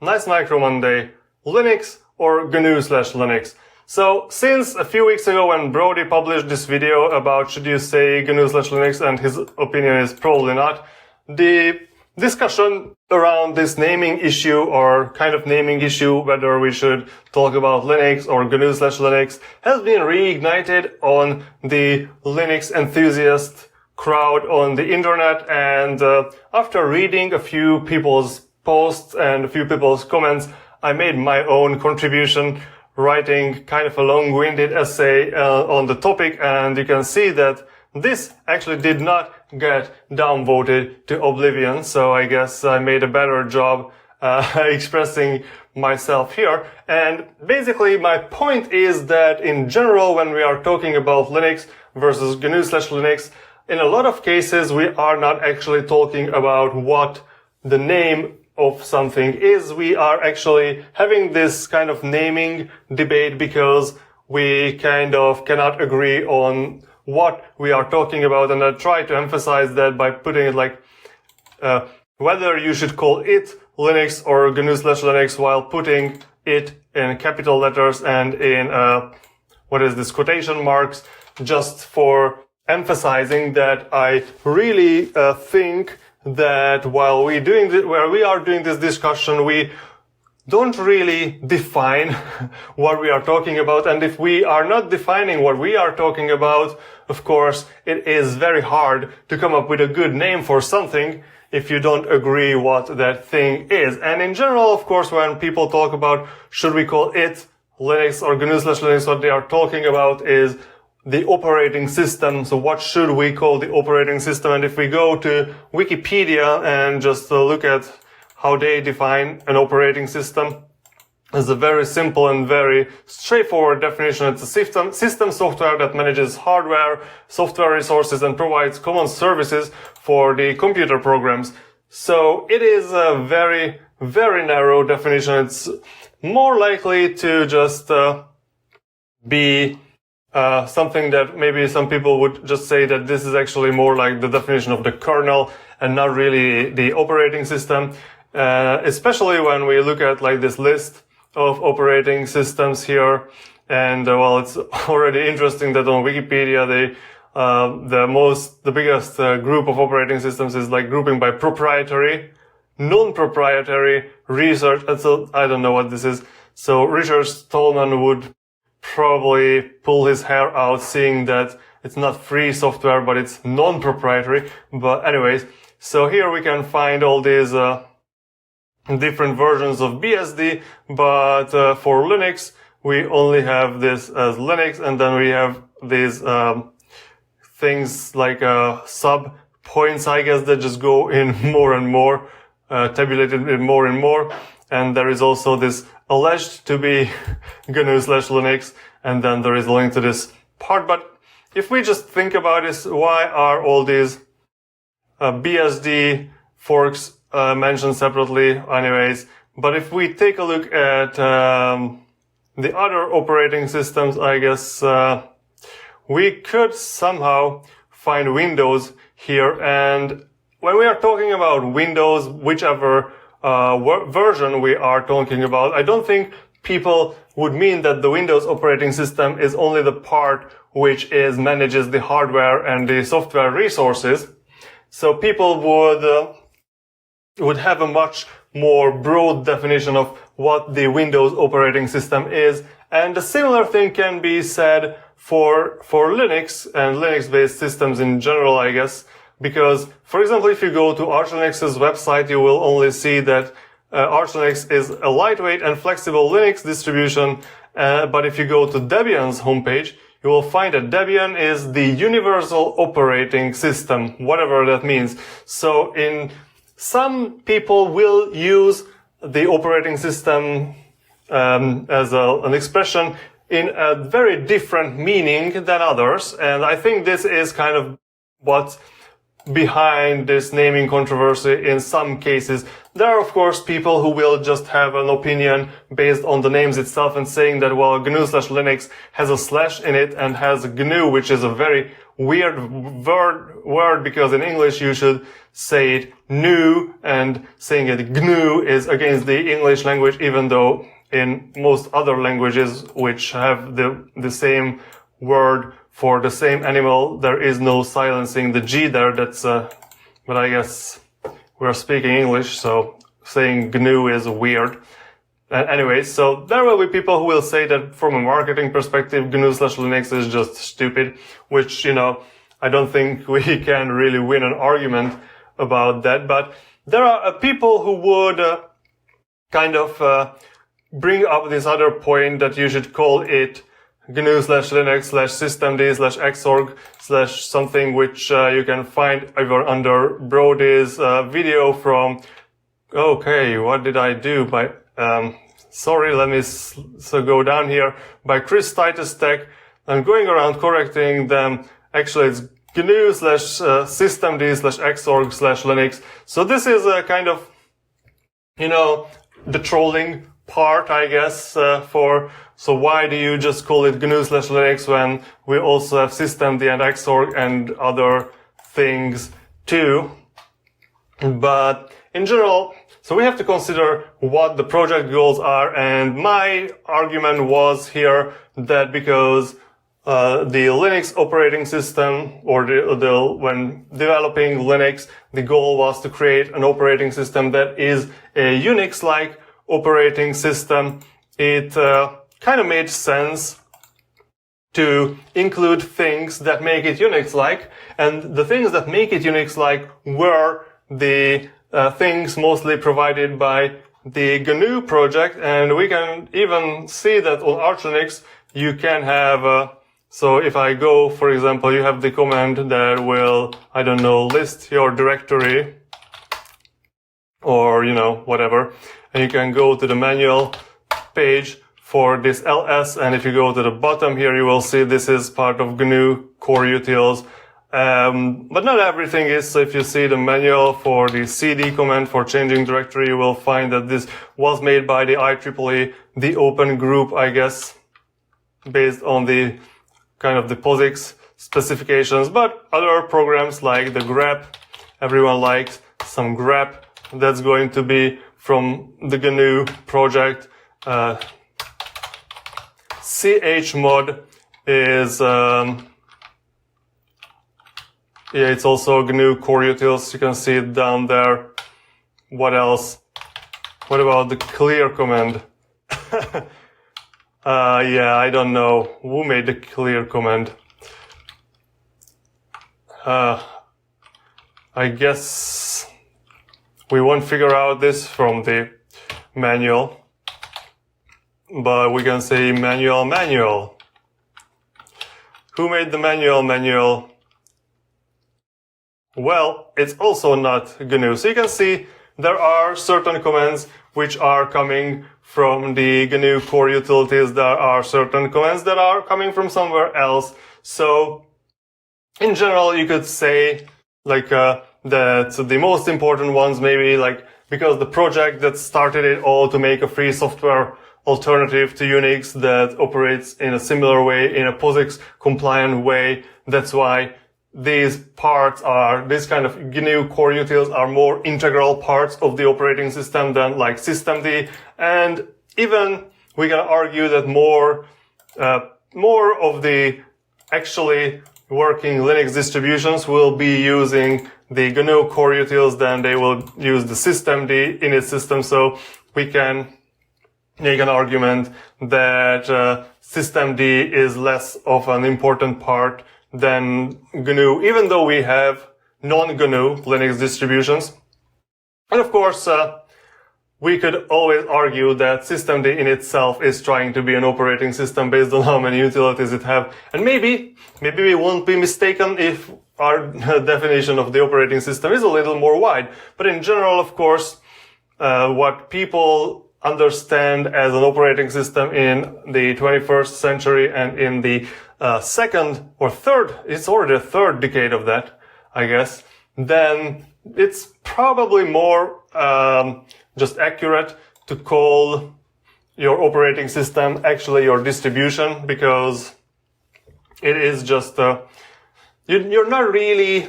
Nice Micro Monday, Linux or GNU/Linux. So, since a few weeks ago when Brody published this video about should you say GNU/Linux, and his opinion is probably not, the discussion around this naming issue, or kind of naming issue, whether we should talk about Linux or GNU/Linux, has been reignited on the Linux enthusiast crowd on the internet. And after reading a few people's posts and a few people's comments, I made my own contribution, writing kind of a long-winded essay on the topic. And you can see that this actually did not get downvoted to oblivion, so I guess I made a better job expressing myself here. And basically my point is that in general, when we are talking about Linux versus GNU/Linux, in a lot of cases we are not actually talking about what the name of something is. We are actually having this kind of naming debate because we kind of cannot agree on what we are talking about. And I try to emphasize that by putting it like whether you should call it Linux or GNU/Linux, while putting it in capital letters and in quotation marks, just for emphasizing that I really think that while we are doing this discussion, we don't really define what we are talking about. And if we are not defining what we are talking about, of course, it is very hard to come up with a good name for something if you don't agree what that thing is. And in general, of course, when people talk about should we call it Linux or GNU/Linux, what they are talking about is the operating system. So what should we call the operating system? And if we go to Wikipedia and just look at how they define an operating system, is a very simple and very straightforward definition. It's a system software that manages hardware, software resources, and provides common services for the computer programs. So it is a very, very narrow definition. It's more likely to just be something that maybe some people would just say that this is actually more like the definition of the kernel and not really the operating system. Especially when we look at like this list of operating systems here. And well, it's already interesting that on Wikipedia the biggest group of operating systems is like grouping by proprietary, non-proprietary, research. And so I don't know what this is. So Richard Stallman would probably pull his hair out seeing that it's not free software, but it's non-proprietary. But anyways, so here we can find all these different versions of BSD, but for Linux we only have this as Linux, and then we have these things like sub points, I guess, that just go in more and more, tabulated in more and more. And there is also this alleged to be GNU/Linux, and then there is a link to this part. But if we just think about this, why are all these BSD forks mentioned separately anyways? But if we take a look at the other operating systems, I guess we could somehow find Windows here. And when we are talking about Windows, whichever version we are talking about, I don't think people would mean that the Windows operating system is only the part which manages the hardware and the software resources. So people would have a much more broad definition of what the Windows operating system is. And a similar thing can be said for Linux and Linux-based systems in general, I guess. Because, for example, if you go to Arch Linux's website, you will only see that Arch Linux is a lightweight and flexible Linux distribution. But if you go to Debian's homepage, you will find that Debian is the universal operating system, whatever that means. So some people will use the operating system as an expression in a very different meaning than others. And I think this is kind of what behind this naming controversy in some cases. There are, of course, people who will just have an opinion based on the names itself and saying that, well, GNU/Linux has a slash in it and has GNU, which is a very weird word because in English you should say it GNU, and saying it GNU is against the English language, even though in most other languages which have the same word for the same animal, there is no silencing the G there. That's, but I guess we're speaking English, so saying GNU is weird. Anyway, so there will be people who will say that from a marketing perspective, GNU/Linux is just stupid, which, you know, I don't think we can really win an argument about that. But there are people who would kind of bring up this other point that you should call it GNU/Linux/systemd/xorg/something, which you can find either under Brody's video from, okay, what did I do? Sorry, let me go down here, by Chris Titus Tech. I'm going around correcting them. Actually, it's GNU/systemd/xorg/Linux. So this is a kind of, you know, the trolling part, I guess, so why do you just call it GNU/Linux when we also have systemd and xorg and other things too? But in general, so we have to consider what the project goals are, and my argument was here that because the Linux operating system, or when developing Linux, the goal was to create an operating system that is a Unix-like operating system. It kind of made sense to include things that make it Unix-like, and the things that make it Unix-like were the things mostly provided by the GNU project, and we can even see that on Arch Linux you can have, so if I go, for example, you have the command that will, I don't know, list your directory, or, you know, whatever, and you can go to the manual page for this ls, and if you go to the bottom here, you will see this is part of GNU core utils. But not everything is. So if you see the manual for the cd command for changing directory, you will find that this was made by the IEEE, the open group, I guess, based on the kind of the POSIX specifications. But other programs like the grep, everyone likes some grep, that's going to be from the GNU project. chmod is, yeah, it's also GNU core utils. You can see it down there. What else? What about the clear command? Yeah, I don't know. Who made the clear command? I guess we won't figure out this from the manual, but we can say manual. Who made the manual? Well, it's also not GNU. So you can see there are certain commands which are coming from the GNU core utilities. There are certain commands that are coming from somewhere else. So in general, you could say like that the most important ones maybe like because the project that started it all to make a free software alternative to Unix that operates in a similar way, in a POSIX compliant way. That's why these parts are, this kind of GNU core utils are more integral parts of the operating system than like systemd. And even we can argue that more of the actually working Linux distributions will be using the GNU core utils than they will use the systemd in its system. So we can make an argument that systemd is less of an important part than GNU, even though we have non-GNU Linux distributions. And of course, we could always argue that systemd in itself is trying to be an operating system based on how many utilities it have. And maybe we won't be mistaken if our definition of the operating system is a little more wide. But in general, of course, what people understand as an operating system in the 21st century and in the second or third, it's already a third decade of that, I guess, then it's probably more just accurate to call your operating system actually your distribution, because it is just you're not really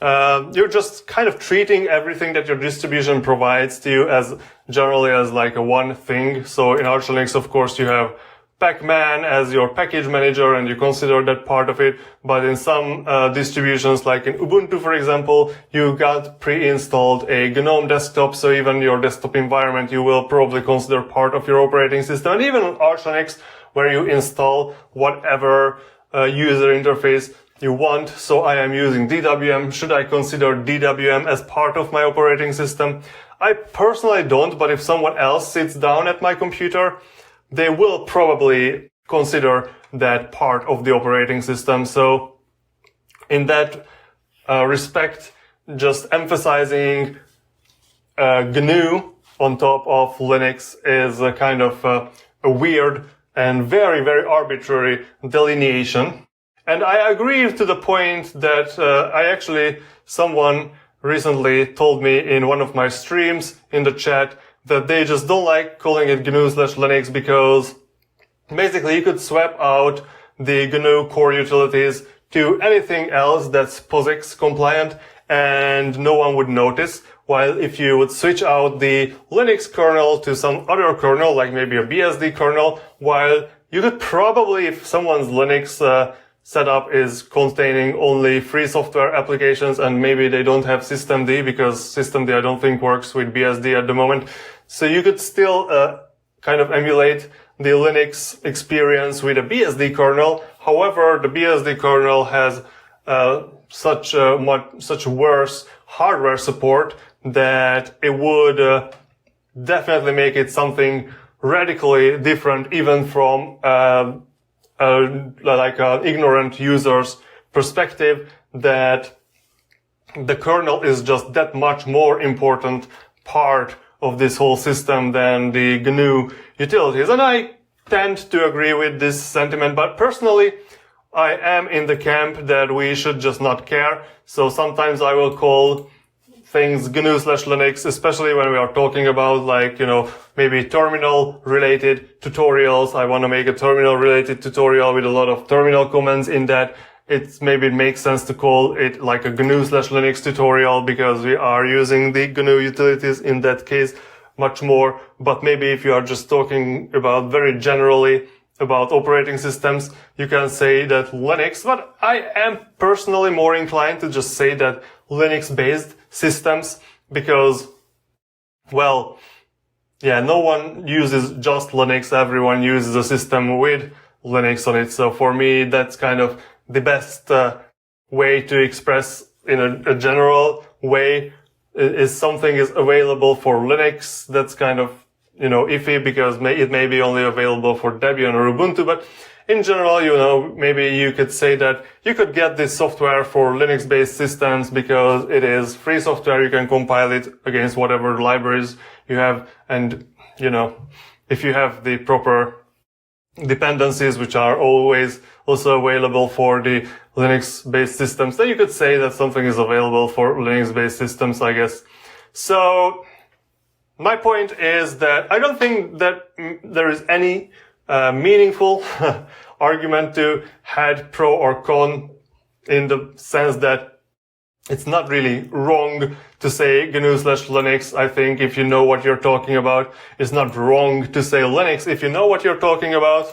you're just kind of treating everything that your distribution provides to you as generally as like a one thing. So in Arch Linux, of course, you have Pacman as your package manager and you consider that part of it. But in some distributions, like in Ubuntu, for example, you got pre-installed a GNOME desktop. So even your desktop environment, you will probably consider part of your operating system. And even on Arch Linux, where you install whatever user interface you want. So I am using DWM. Should I consider DWM as part of my operating system? I personally don't, but if someone else sits down at my computer, they will probably consider that part of the operating system. So in that respect, just emphasizing GNU on top of Linux is a kind of a weird and very, very arbitrary delineation. And I agree to the point that someone recently told me in one of my streams in the chat that they just don't like calling it GNU/Linux because basically you could swap out the GNU core utilities to anything else that's POSIX compliant and no one would notice. While if you would switch out the Linux kernel to some other kernel, like maybe a BSD kernel, while you could probably, if someone's Linux setup is containing only free software applications and maybe they don't have systemd, because systemd I don't think works with BSD at the moment. So you could still kind of emulate the Linux experience with a BSD kernel. However, the BSD kernel has such worse hardware support that it would definitely make it something radically different even from like an ignorant user's perspective, that the kernel is just that much more important part of this whole system than the GNU utilities. And I tend to agree with this sentiment, but personally, I am in the camp that we should just not care. So sometimes I will call things GNU/Linux, especially when we are talking about like, maybe terminal related tutorials. I want to make a terminal related tutorial with a lot of terminal commands in that. Maybe it makes sense to call it like a GNU/Linux tutorial because we are using the GNU utilities in that case much more. But maybe if you are just talking about very generally about operating systems, you can say that Linux, but I am personally more inclined to just say that Linux-based systems because, well, yeah, no one uses just Linux. Everyone uses a system with Linux on it. So for me, that's kind of the best way to express in a general way is something is available for Linux. That's kind of, iffy because it may be only available for Debian or Ubuntu, but in general, maybe you could say that you could get this software for Linux-based systems because it is free software. You can compile it against whatever libraries you have. And, if you have the proper dependencies, which are always also available for the Linux-based systems, then you could say that something is available for Linux-based systems, I guess. So my point is that I don't think that there is any meaningful argument to head pro or con in the sense that it's not really wrong to say GNU/Linux. I think if you know what you're talking about, it's not wrong to say Linux if you know what you're talking about.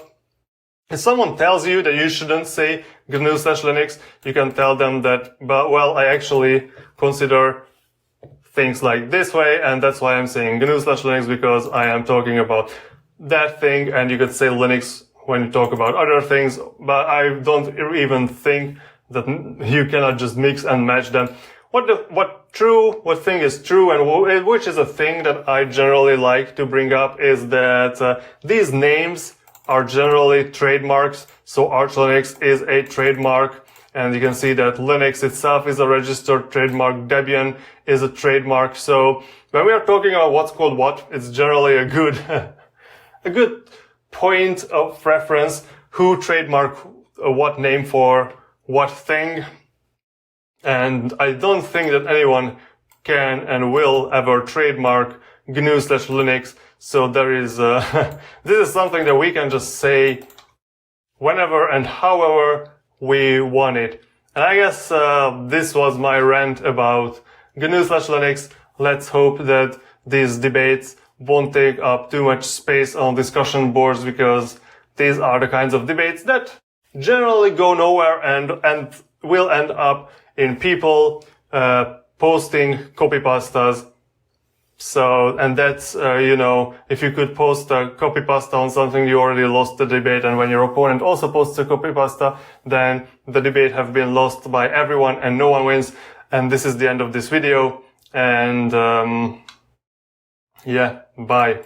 If someone tells you that you shouldn't say GNU/Linux, you can tell them that, well, I actually consider things like this way, and that's why I'm saying GNU/Linux, because I am talking about that thing, and you could say Linux when you talk about other things, but I don't even think that you cannot just mix and match them. What thing is true and which is a thing that I generally like to bring up is that these names are generally trademarks. So Arch Linux is a trademark, and you can see that Linux itself is a registered trademark. Debian is a trademark. So when we are talking about what's called what, it's generally a good point of reference who trademark what name for what thing. And I don't think that anyone can and will ever trademark GNU/Linux. So there is, this is something that we can just say whenever and however we want it. And I guess, this was my rant about GNU/Linux. Let's hope that these debates won't take up too much space on discussion boards, because these are the kinds of debates that generally go nowhere and will end up in people posting copypastas. So, and that's, if you could post a copypasta on something, you already lost the debate. And when your opponent also posts a copypasta, then the debate have been lost by everyone and no one wins. And this is the end of this video. And, yeah, bye.